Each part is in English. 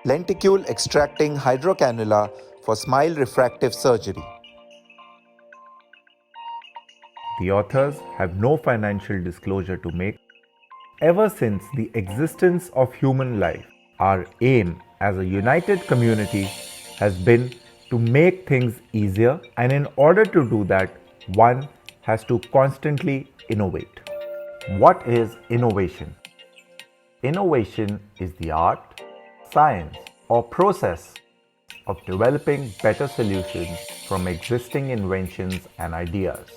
Lenticule extracting hydrocannula for smile refractive surgery. The authors have no financial disclosure to make. Ever since the existence of human life, our aim as a united community has been to make things easier, and in order to do that, one has to constantly innovate. What is innovation? Innovation is the art, science, or process of developing better solutions from existing inventions and ideas.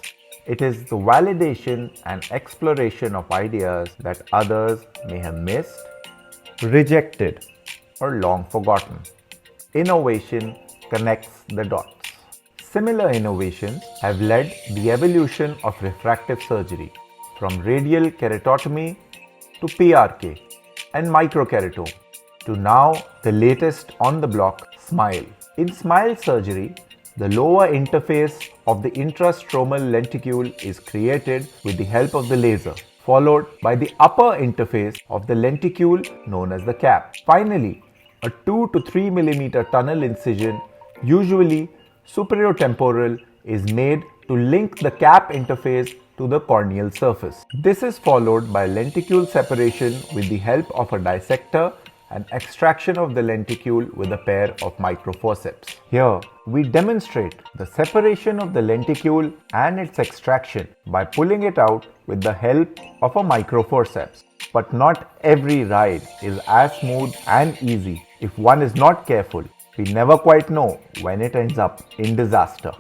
It is the validation and exploration of ideas that others may have missed, rejected, or long forgotten. Innovation connects the dots. Similar innovations have led the evolution of refractive surgery from radial keratotomy to PRK and microkeratome to now the latest on the block, SMILE. In SMILE surgery, the lower interface of the intrastromal lenticule is created with the help of the laser, followed by the upper interface of the lenticule known as the cap. Finally, a 2 to 3 mm tunnel incision, usually superiotemporal, is made to link the cap interface to the corneal surface. This is followed by lenticule separation with the help of a dissector and extraction of the lenticule with a pair of microforceps. Here, we demonstrate the separation of the lenticule and its extraction by pulling it out with the help of a microforceps. But not every ride is as smooth and easy. If one is not careful, we never quite know when it ends up in disaster.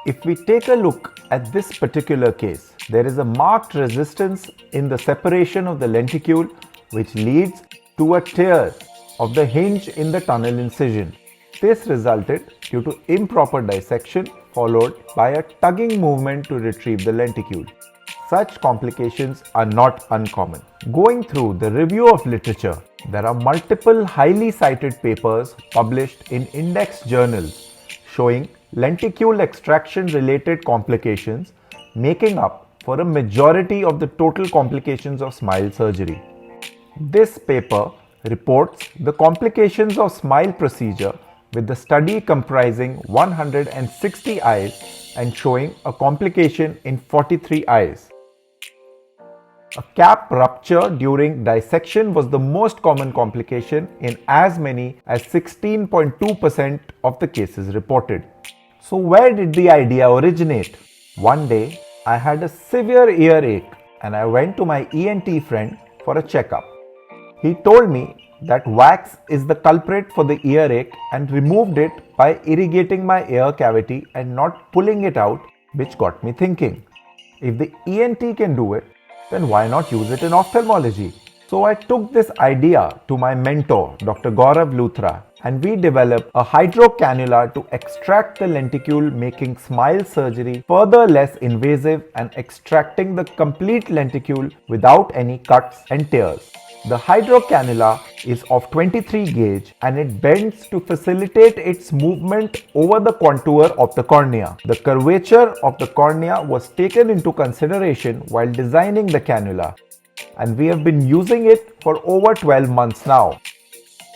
If we take a look at this particular case, there is a marked resistance in the separation of the lenticule, which leads to a tear of the hinge in the tunnel incision. This resulted due to improper dissection followed by a tugging movement to retrieve the lenticule. Such complications are not uncommon. Going through the review of literature, there are multiple highly cited papers published in index journals showing lenticule extraction related complications making up for a majority of the total complications of SMILE surgery. This paper reports the complications of SMILE procedure with the study comprising 160 eyes and showing a complication in 43 eyes. A cap rupture during dissection was the most common complication in as many as 16.2% of the cases reported. So where did the idea originate? One day, I had a severe earache and I went to my ENT friend for a checkup. He told me that wax is the culprit for the earache and removed it by irrigating my ear cavity and not pulling it out, which got me thinking. If the ENT can do it, then why not use it in ophthalmology? So I took this idea to my mentor, Dr. Gaurav Luthra, and we developed a hydrocannula to extract the lenticule, making SMILE surgery further less invasive and extracting the complete lenticule without any cuts and tears. The hydrocannula is of 23 gauge and it bends to facilitate its movement over the contour of the cornea. The curvature of the cornea was taken into consideration while designing the cannula, and we have been using it for over 12 months now.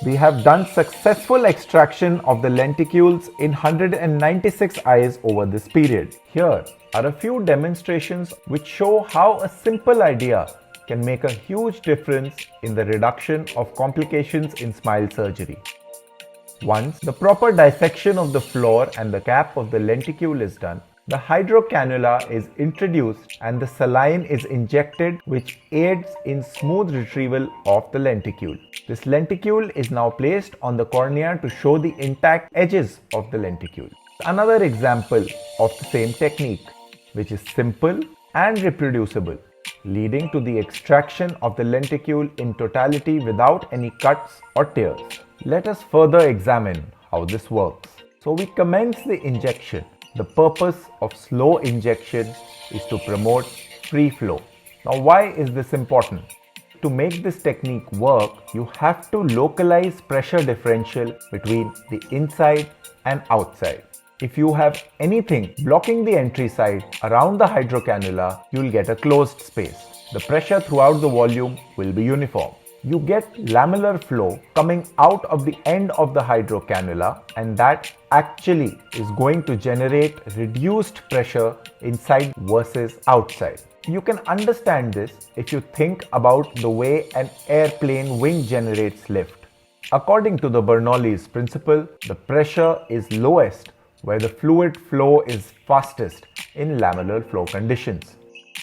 We have done successful extraction of the lenticules in 196 eyes over this period. Here are a few demonstrations which show how a simple idea can make a huge difference in the reduction of complications in SMILE surgery. Once the proper dissection of the floor and the cap of the lenticule is done, the hydrocannula is introduced and the saline is injected, which aids in smooth retrieval of the lenticule. This lenticule is now placed on the cornea to show the intact edges of the lenticule. Another example of the same technique, which is simple and reproducible, leading to the extraction of the lenticule in totality without any cuts or tears. Let us further examine how this works. So we commence the injection. The purpose of slow injection is to promote free flow. Now, why is this important? To make this technique work, you have to localize pressure differential between the inside and outside. If you have anything blocking the entry side around the hydrocannula, you will get a closed space. The pressure throughout the volume will be uniform. you get lamellar flow coming out of the end of the hydrocannula, and that actually is going to generate reduced pressure inside versus outside. You can understand this if you think about the way an airplane wing generates lift. According to the Bernoulli's principle, the pressure is lowest where the fluid flow is fastest in lamellar flow conditions.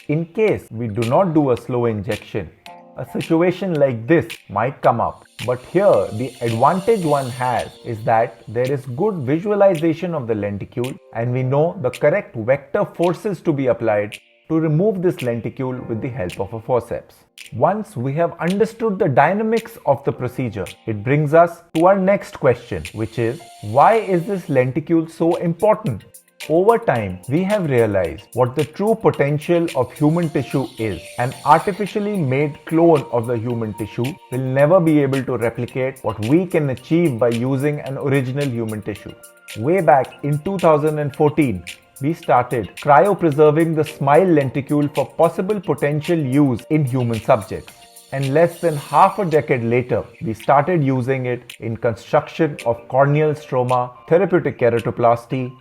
In case we do not do a slow injection, a situation like this might come up. But here, the advantage one has is that there is good visualization of the lenticule, and we know the correct vector forces to be applied to remove this lenticule with the help of a forceps. Once we have understood the dynamics of the procedure, it brings us to our next question, which is, why is this lenticule so important? Over time, we have realized what the true potential of human tissue is. An artificially made clone of the human tissue will never be able to replicate what we can achieve by using an original human tissue. Way back in 2014, we started cryopreserving the smile lenticule for possible potential use in human subjects. And less than half a decade later, we started using it in construction of corneal stroma, therapeutic keratoplasty,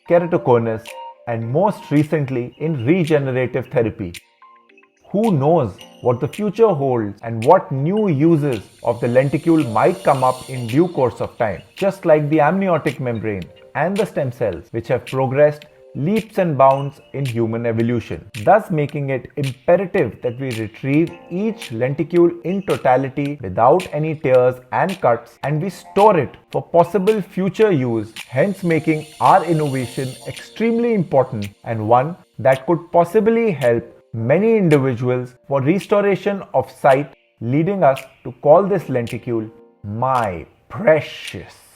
keratoconus, and most recently in regenerative therapy. Who knows what the future holds and what new uses of the lenticule might come up in due course of time, just like the amniotic membrane and the stem cells, which have progressed leaps and bounds in human evolution, thus making it imperative that we retrieve each lenticule in totality without any tears and cuts, and we store it for possible future use, hence making our innovation extremely important and one that could possibly help many individuals for restoration of sight, leading us to call this lenticule my precious.